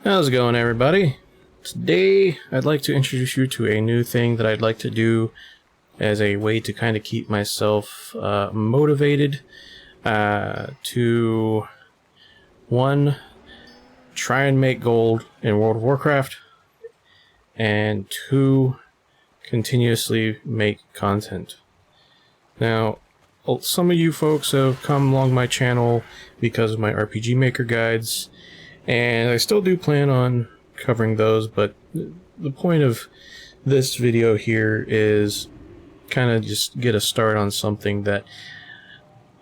How's it going, everybody? Today I'd like to introduce you to a new thing that I'd like to do as a way to kind of keep myself motivated to, one, try and make gold in World of Warcraft, and two, continuously make content. Now, some of you folks have come along my channel because of my RPG Maker guides, and I still do plan on covering those, but the point of this video here is kind of just get a start on something that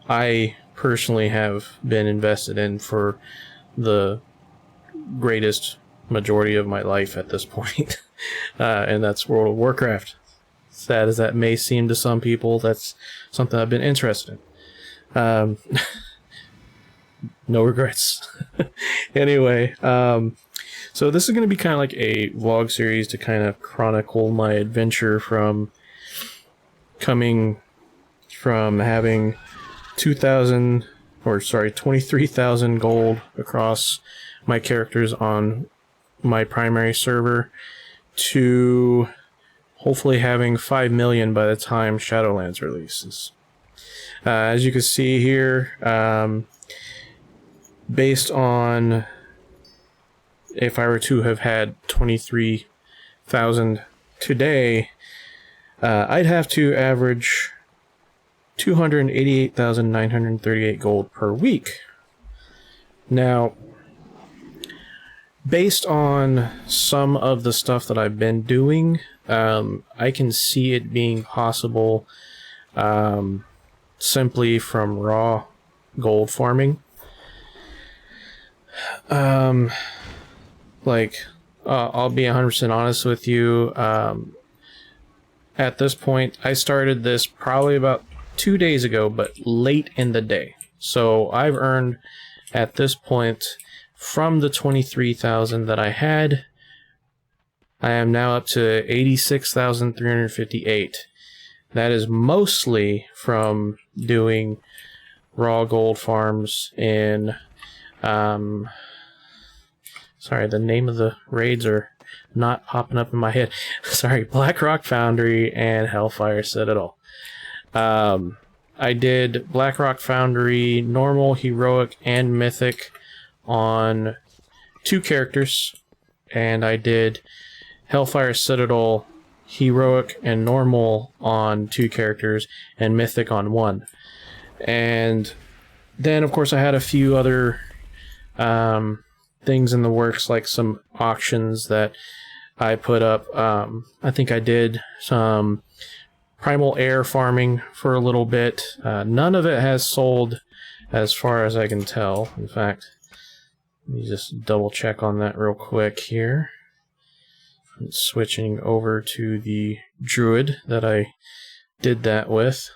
I personally have been invested in for the greatest majority of my life at this point, and that's World of Warcraft. Sad as that may seem to some people, that's something I've been interested in. No regrets. Anyway, so this is going to be kind of like a vlog series to kind of chronicle my adventure from having 23,000 gold across my characters on my primary server to hopefully having 5 million by the time Shadowlands releases. As you can see here, based on if I were to have had 23,000 today, I'd have to average 288,938 gold per week. Now, based on some of the stuff that I've been doing, I can see it being possible simply from raw gold farming. I'll be 100% honest with you. At this point, I started this probably about 2 days ago, but late in the day. So I've earned, at this point, from the 23,000 that I had, I am now up to 86,358. That is mostly from doing raw gold farms in, sorry, the name of the raids are not popping up in my head. Sorry, Blackrock Foundry and Hellfire Citadel. I did Blackrock Foundry normal, heroic, and mythic on 2 characters, and I did Hellfire Citadel heroic and normal on 2 characters and mythic on 1. And then of course I had a few other things in the works, like some auctions that I put up. I think I did some primal air farming for a little bit. None of it has sold as far as I can tell. In fact, let me just double check on that real quick here. I'm switching over to the druid that I did that with.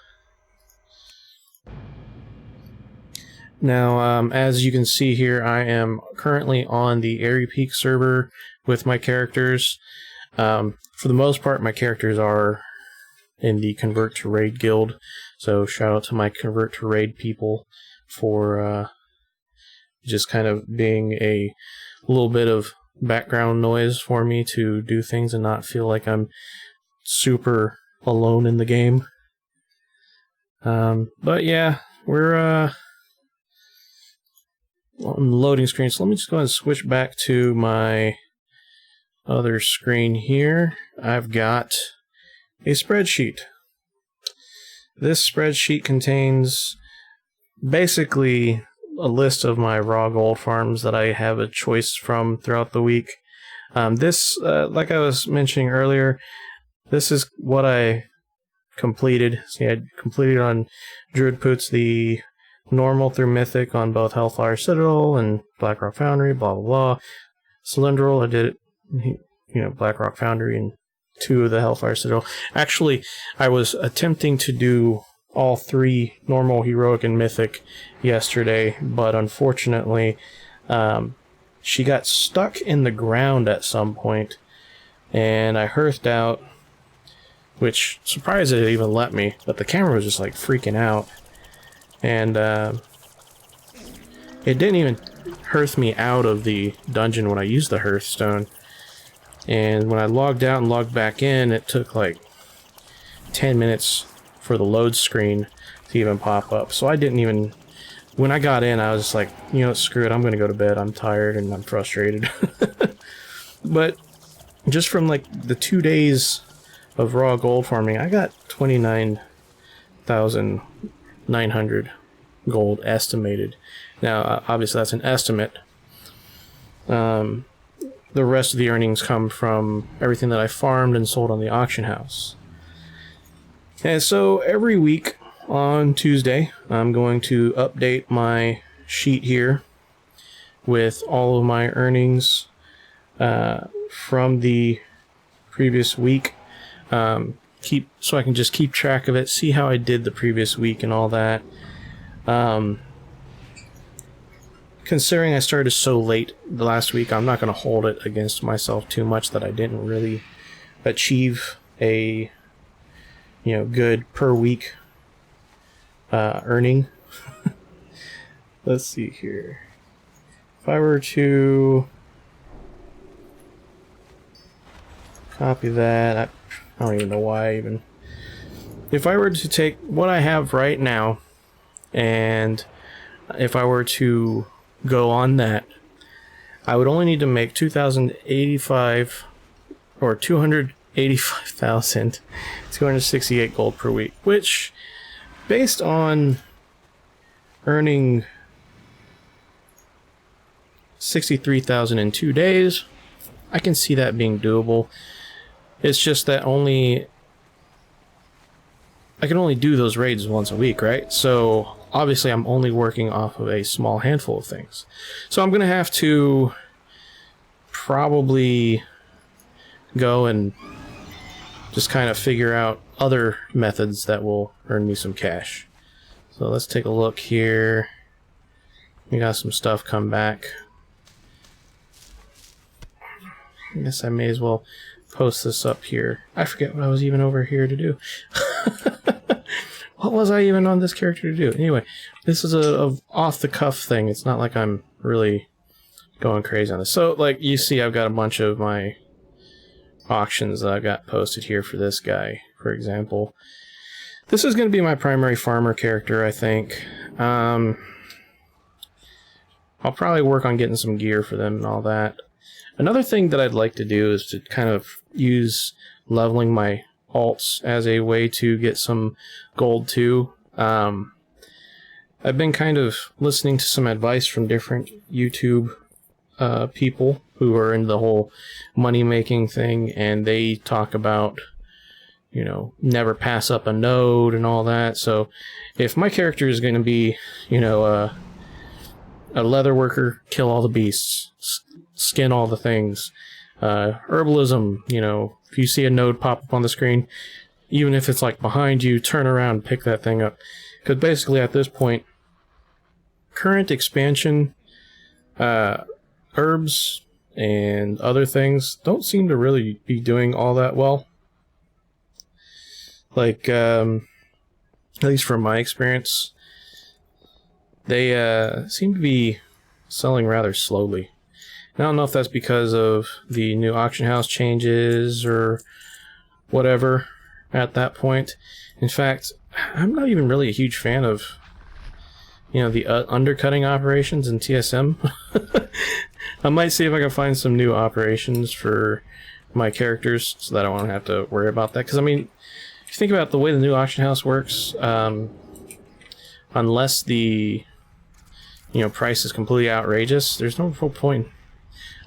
Now, as you can see here, I am currently on the Airy Peak server with my characters. For the most part, my characters are in the Convert to Raid guild, so shout out to my Convert to Raid people for just kind of being a little bit of background noise for me to do things and not feel like I'm super alone in the game. But yeah, we're on the loading screen, so let me just go ahead and switch back to my other screen here. I've got a spreadsheet. This spreadsheet contains basically a list of my raw gold farms that I have a choice from throughout the week. This, like I was mentioning earlier, this is what I completed. See, I completed on Druid Poots the normal through mythic on both Hellfire Citadel and Blackrock Foundry, blah blah blah. Cylindral, I did it, Blackrock Foundry and 2 of the Hellfire Citadel. Actually, I was attempting to do all 3 normal, heroic, and mythic yesterday, but unfortunately, she got stuck in the ground at some point, and I hearthed out, which surprised it even let me, but the camera was just like freaking out. And it didn't even hearth me out of the dungeon when I used the hearthstone. And when I logged out and logged back in, it took like 10 minutes for the load screen to even pop up. So I didn't even... When I got in, I was just like, you know what, screw it, I'm gonna go to bed. I'm tired and I'm frustrated. But just from like the 2 days of raw gold farming, I got 29,900 gold estimated. Now, obviously that's an estimate. The rest of the earnings come from everything that I farmed and sold on the auction house. And so every week on Tuesday, I'm going to update my sheet here with all of my earnings from the previous week. So I can just keep track of it, see how I did the previous week and all that. Considering I started so late the last week, I'm not going to hold it against myself too much that I didn't really achieve a, you know, good per week earning. Let's see here. If I were to copy that, I don't even know why I even... If I were to take what I have right now, and if I were to go on that, I would only need to make 2,085 or 285,268 gold per week, which, based on earning 63,000 in 2 days, I can see that being doable. It's just that I can only do those raids once a week, right? So obviously I'm only working off of a small handful of things. So I'm gonna have to probably go and just kind of figure out other methods that will earn me some cash. So let's take a look here. We got some stuff come back. I guess I may as well post this up here. I forget what I was even over here to do. What was I even on this character to do? Anyway, this is a off-the-cuff thing. It's not like I'm really going crazy on this. So, like, you see I've got a bunch of my auctions that I've got posted here for this guy, for example. This is going to be my primary farmer character, I think. I'll probably work on getting some gear for them and all that. Another thing that I'd like to do is to kind of use leveling my alts as a way to get some gold too. I've been kind of listening to some advice from different YouTube people who are into the whole money making thing, and they talk about, you know, never pass up a node and all that. So if my character is going to be, you know, a leather worker, kill all the beasts, skin all the things, herbalism, you know, if you see a node pop up on the screen, even if it's like behind you, turn around and pick that thing up. Because basically at this point, current expansion, herbs and other things don't seem to really be doing all that well. Like, at least from my experience, they seem to be selling rather slowly. I don't know if that's because of the new auction house changes or whatever at that point. In fact, I'm not even really a huge fan of, you know, the undercutting operations in TSM. I might see if I can find some new operations for my characters so that I won't have to worry about that. Because, I mean, if you think about the way the new auction house works, unless the, you know, price is completely outrageous, there's no real point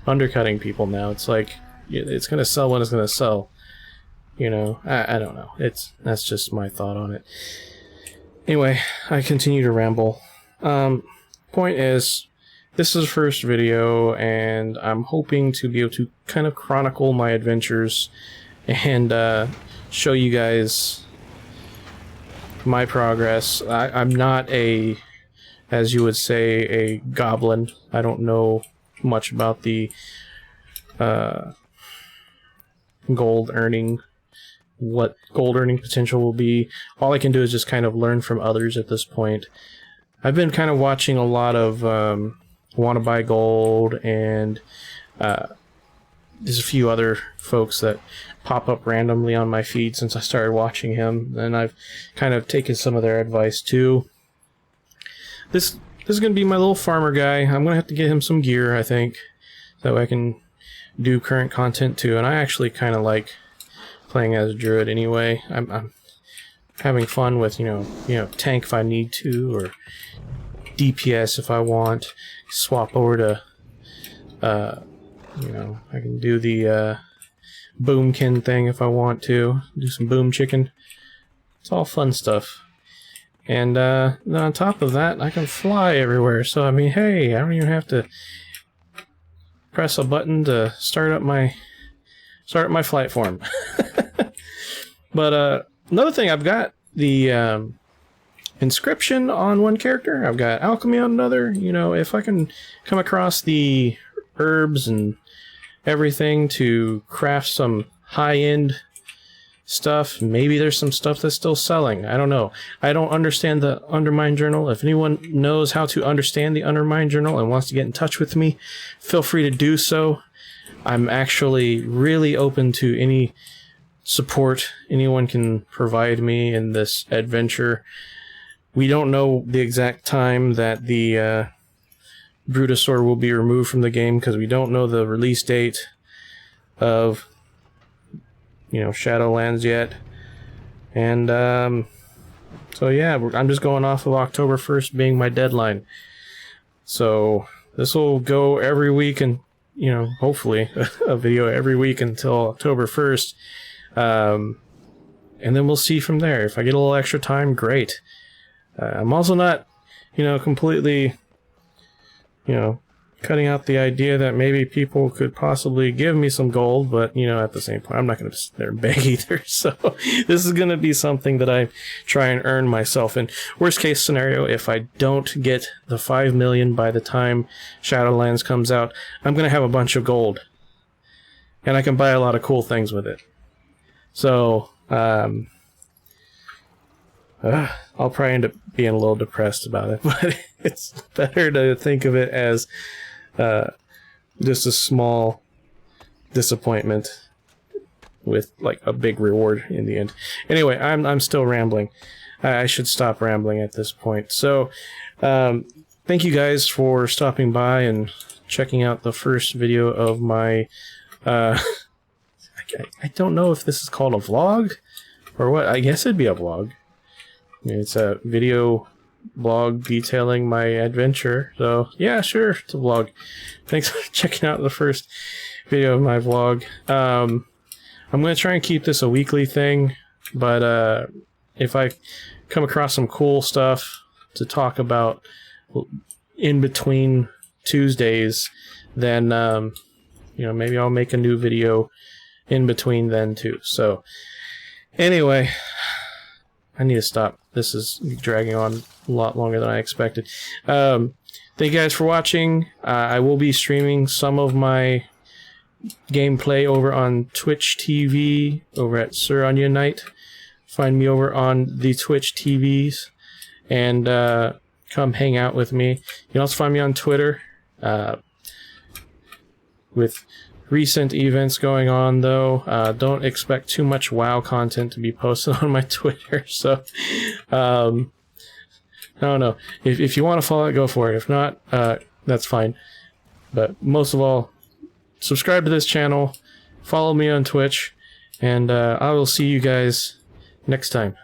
undercutting people now. It's like, it's going to sell when it's going to sell. You know, I don't know. That's just my thought on it. Anyway, I continue to ramble. Point is, this is the first video, and I'm hoping to be able to kind of chronicle my adventures and show you guys my progress. I'm not a, as you would say, a goblin. I don't know much about the gold earning, what gold earning potential will be. All I can do is just kind of learn from others at this point. I've been kind of watching a lot of Want to Buy Gold, and there's a few other folks that pop up randomly on my feed since I started watching him, and I've kind of taken some of their advice too. This is going to be my little farmer guy. I'm going to have to get him some gear, I think, so I can do current content too. And I actually kind of like playing as a druid anyway. I'm having fun with, you know, tank if I need to, or DPS if I want. Swap over to, you know, I can do the boomkin thing if I want to. Do some boom chicken. It's all fun stuff. And then on top of that, I can fly everywhere. So I mean, hey, I don't even have to press a button to start up my flight form. But another thing, I've got the inscription on one character. I've got alchemy on another. You know, if I can come across the herbs and everything to craft some high-end stuff, maybe there's some stuff that's still selling. I don't know. I don't understand the Undermine Journal. If anyone knows how to understand the Undermine Journal and wants to get in touch with me, feel free to do so. I'm actually really open to any support anyone can provide me in this adventure. We don't know the exact time that the Brutosaur will be removed from the game, because we don't know the release date of, you know, Shadowlands yet. And so yeah, I'm just going off of October 1st being my deadline. So this will go every week, and, you know, hopefully a video every week until October 1st. And then we'll see from there. If I get a little extra time, great. I'm also not, you know, completely, you know, cutting out the idea that maybe people could possibly give me some gold, but, you know, at the same point, I'm not going to sit there and beg either. So this is going to be something that I try and earn myself. In worst case scenario, if I don't get the 5 million by the time Shadowlands comes out, I'm going to have a bunch of gold, and I can buy a lot of cool things with it. So I'll probably end up being a little depressed about it, but it's better to think of it as just a small disappointment with like a big reward in the end. Anyway, I'm still rambling. I should stop rambling at this point. So thank you guys for stopping by and checking out the first video of my I don't know if this is called a vlog or what. I guess it'd be a vlog. It's a video blog detailing my adventure. So yeah, sure, it's a vlog. Thanks for checking out the first video of my vlog. I'm going to try and keep this a weekly thing, but if I come across some cool stuff to talk about in between Tuesdays, then you know, maybe I'll make a new video in between then too. So anyway, I need to stop. This is dragging on a lot longer than I expected. Thank you guys for watching. I will be streaming some of my gameplay over on Twitch TV over at Sir Onion Knight. Find me over on the Twitch TVs and come hang out with me. You can also find me on Twitter with recent events going on, though. Don't expect too much WoW content to be posted on my Twitter, so I don't know. If you want to follow it, go for it. If not, that's fine. But most of all, subscribe to this channel, follow me on Twitch, and I will see you guys next time.